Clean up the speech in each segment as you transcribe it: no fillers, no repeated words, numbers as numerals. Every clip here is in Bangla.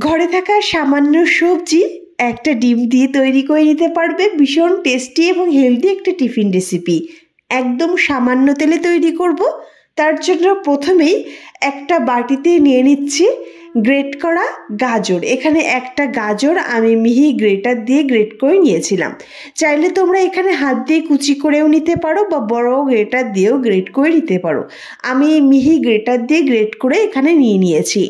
ঘরে থাকা সামান্য সবজি একটা ডিম দিয়ে তৈরি করে নিতে পারবে ভীষণ টেস্টি এবং হেলদি একটা টিফিন রেসিপি। একদম সামান্য তেলে তৈরি করব। তার জন্য প্রথমেই একটা বাটিতে নিয়ে নিচ্ছি গ্রেট করা গাজর। এখানে একটা গাজর আমি মিহি গ্রেটার দিয়ে গ্রেট করে নিয়েছিলাম। চাইলে তোমরা এখানে হাত দিয়ে কুচি করেও নিতে পারো বা বড় গ্রেটার দিয়েও গ্রেট করে নিতে পারো। আমি মিহি গ্রেটার দিয়ে গ্রেট করে এখানে নিয়ে নিয়েছি।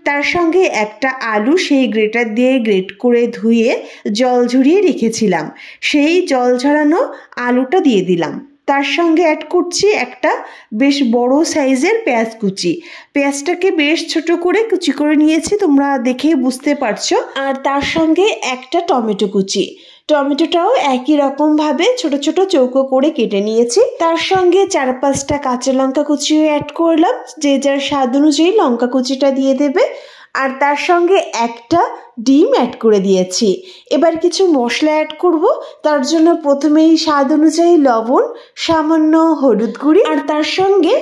তার সঙ্গে একটা আলু সেই গ্রেটার দিয়ে গ্রেট করে ধুয়ে জল ঝরিয়ে রেখেছিলাম, সেই জল ঝরানো আলুটা দিয়ে দিলাম। তার সঙ্গে অ্যাড করছি একটা বেশ বড় সাইজের পেঁয়াজ কুচি। পেঁয়াজটাকে বেশ ছোট করে কুচি করে নিয়েছি, তোমরা দেখেই বুঝতে পারছো। আর তার সঙ্গে একটা টমেটো কুচি, টমেটোটাও একই রকম ভাবে ছোট ছোট চৌকো করে কেটে নিয়েছি। তার সঙ্গে 4-5টা কাঁচা লঙ্কা কুচিও অ্যাড করলাম, যে যার স্বাদ অনুযায়ী লঙ্কা কুচিটা দিয়ে দেবে। আর তার সঙ্গে একটা ডিম অ্যাড করে দিয়েছি। এবার কিছু মশলা অ্যাড করব। তার জন্য প্রথমেই স্বাদ অনুযায়ী লবণ, সামান্য হলুদ গুঁড়ি আর তার সঙ্গে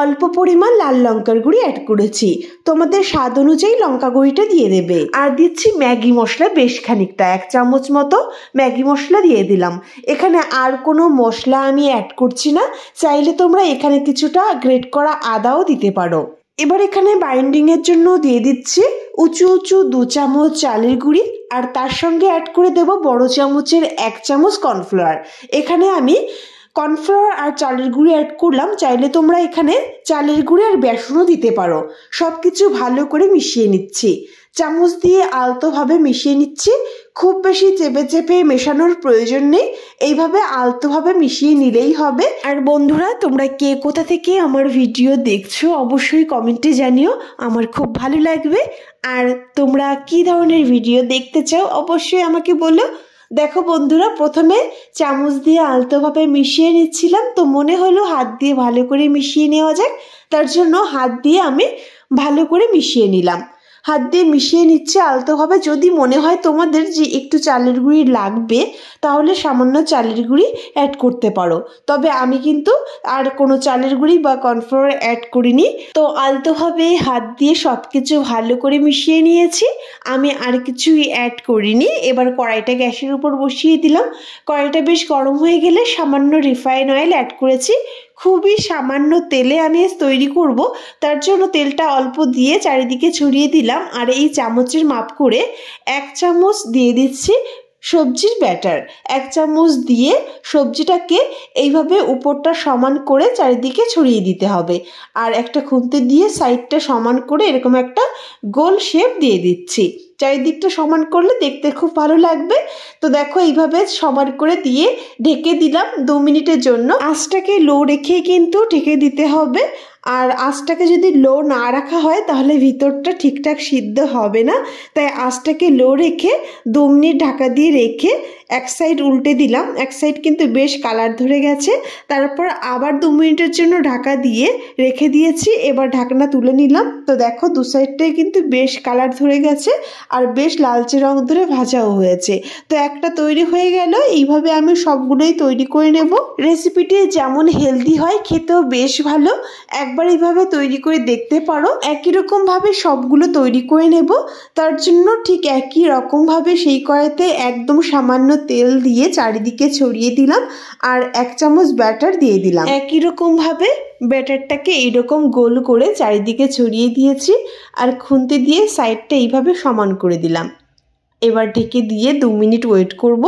অল্প পরিমাণ লাল লঙ্কার গুঁড়ি অ্যাড করেছি। তোমাদের স্বাদ অনুযায়ী লঙ্কা গুঁড়িটা দিয়ে দেবে। আর দিচ্ছি ম্যাগি মশলা বেশ খানিকটা, 1 চামচ মতো ম্যাগি মশলা দিয়ে দিলাম। এখানে আর কোনো মশলা আমি অ্যাড করছি না। চাইলে তোমরা এখানে কিছুটা গ্রেট করা আদাও দিতে পারো। এবার এখানে বাইন্ডিংয়ের জন্য দিয়ে দিচ্ছি উঁচু উঁচু 2 চামচ চালের গুঁড়ি আর তার সঙ্গে অ্যাড করে দেব বড় চামচের 1 চামচ কর্নফ্লাওয়ার। এখানে আমি কর্নফ্লাওয়ার আর চালের গুঁড়ি অ্যাড করলাম। চাইলে তোমরা এখানে চালের গুঁড়ি আর বেসনও দিতে পারো। সব কিছু ভালো করে মিশিয়ে নিচ্ছি, চামচ দিয়ে আলতোভাবে মিশিয়ে নিচ্ছি। খুব বেশি চেপে চেপে মেশানোর প্রয়োজন নেই, এইভাবে আলতোভাবে মিশিয়ে নিলেই হবে। আর বন্ধুরা, তোমরা কে কোথা থেকে আমার ভিডিও দেখছো অবশ্যই কমেন্টে জানিও, আমার খুব ভালো লাগবে। আর তোমরা কি ধরনের ভিডিও দেখতে চাও অবশ্যই আমাকে বলো। দেখো বন্ধুরা, প্রথমে চামচ দিয়ে আলতোভাবে মিশিয়ে নিচ্ছিলাম, তো মনে হলো হাত দিয়ে ভালো করে মিশিয়ে নেওয়া যাক। তার জন্য হাত দিয়ে আমি ভালো করে মিশিয়ে নিলাম। হাত দিয়ে মিশিয়ে নিচ্ছে আলতোভাবে। যদি মনে হয় তোমাদের যে একটু চালের গুঁড়ি লাগবে, তাহলে সামান্য চালের গুঁড়ি অ্যাড করতে পারো। তবে আমি কিন্তু আর কোনো চালের গুঁড়ি বা কর্নফ্লাওয়ার অ্যাড করিনি। তো আলতোভাবে হাত দিয়ে সব কিছু ভালো করে মিশিয়ে নিয়েছি, আমি আর কিছুই অ্যাড করিনি। এবার কড়াইটা গ্যাসের উপর বসিয়ে দিলাম। কড়াইটা বেশ গরম হয়ে গেলে সামান্য রিফাইন অয়েল অ্যাড করেছি। খুবই সামান্য তেলে আমি তৈরি করব, তার জন্য তেলটা অল্প দিয়ে চারিদিকে ছড়িয়ে দিলাম। আর এই চামচের মাপ করে 1 চামচ দিয়ে দিচ্ছি সবজির ব্যাটার। 1 চামচ দিয়ে সবজিটাকে এইভাবে উপরটা সমান করে চারিদিকে ছড়িয়ে দিতে হবে। আর একটা খুন্তি দিয়ে সাইডটা সমান করে এরকম একটা গোল শেপ দিয়ে দিচ্ছি। চারিদিকটা সমান করলে দেখতে খুব ভালো লাগবে। তো দেখো, এইভাবে সমান করে দিয়ে ঢেকে দিলাম 2 মিনিটের জন্য। আঁচটাকে লো রেখে কিন্তু ঢেকে দিতে হবে। আর আঁচটাকে যদি লো না রাখা হয় তাহলে ভিতরটা ঠিকঠাক সিদ্ধ হবে না। তাই আঁচটাকে লো রেখে 2 মিনিট ঢাকা দিয়ে রেখে এক সাইড উল্টে দিলাম। এক সাইড কিন্তু বেশ কালার ধরে গেছে। তারপর আবার 2 মিনিটের জন্য ঢাকা দিয়ে রেখে দিয়েছি। এবার ঢাকনা তুলে নিলাম। তো দেখো, 2 সাইডটাই কিন্তু বেশ কালার ধরে গেছে আর বেশ লালচে রং ধরে ভাজাও হয়েছে। তো একটা তৈরি হয়ে গেল। এইভাবে আমি সবগুলোই তৈরি করে নেব। রেসিপিটি যেমন হেলদি হয়, খেতেও বেশ ভালো। একবার এইভাবে তৈরি করে দেখতে পারো। একই রকম ভাবে সবগুলো তৈরি করে নেব। তার জন্য ঠিক একই রকম ভাবে সেই কড়াইতে একদম সামান্য তেল দিয়ে চারিদিকে ছড়িয়ে দিলাম আর 1 চামচ ব্যাটার দিয়ে দিলাম। একই রকম ভাবে ব্যাটারটাকে এইরকম গোল করে চারিদিকে ছড়িয়ে দিয়েছি আর খুন্তি দিয়ে সাইডটা এইভাবে সমান করে দিলাম। এবার ঢেকে দিয়ে 2 মিনিট ওয়েট করব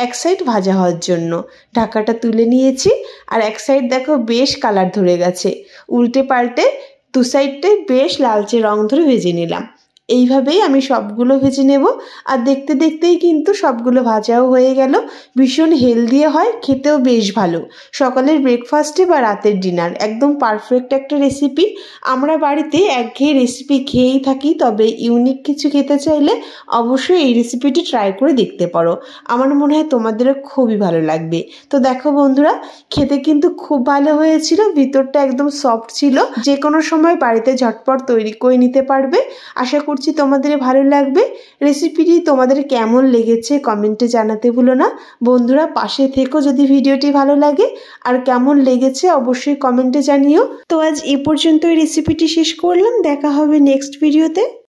এক সাইড ভাজা হওয়ার জন্য। ঢাকাটা তুলে নিয়েছি আর এক সাইড দেখো বেশ কালার ধরে গেছে। উল্টে পাল্টে 2 সাইডটাই বেশ লালচে রং ধরে ভেজে নিলাম। এইভাবেই আমি সবগুলো ভেজে নেব। আর দেখতে দেখতেই কিন্তু সবগুলো ভাজাও হয়ে গেল। ভীষণ হেলদি হয়, খেতেও বেশ ভালো। সকালের ব্রেকফাস্টে বা রাতের ডিনার একদম পারফেক্ট একটা রেসিপি। আমরা বাড়িতে একঘেয়ে রেসিপি খেয়েই থাকি, তবে ইউনিক কিছু খেতে চাইলে অবশ্যই এই রেসিপিটি ট্রাই করে দেখতে পারো। আমার মনে হয় তোমাদেরও খুবই ভালো লাগবে। তো দেখো বন্ধুরা, খেতে কিন্তু খুব ভালো হয়েছিল। ভিতরটা একদম সফট ছিল। যে কোনো সময় বাড়িতে ঝটপট তৈরি করে নিতে পারবে। আশা করছি তোমাদের ভালো লাগবে। রেসিপিটি তোমাদের কেমন লেগেছে কমেন্টে জানাতে ভুলো না। বন্ধুরা, পাশে থেকো যদি ভিডিওটি ভালো লাগে। আর কেমন লেগেছে অবশ্যই কমেন্টে জানিও। তো আজ এ পর্যন্ত রেসিপিটি শেষ করলাম। দেখা হবে নেক্সট ভিডিওতে।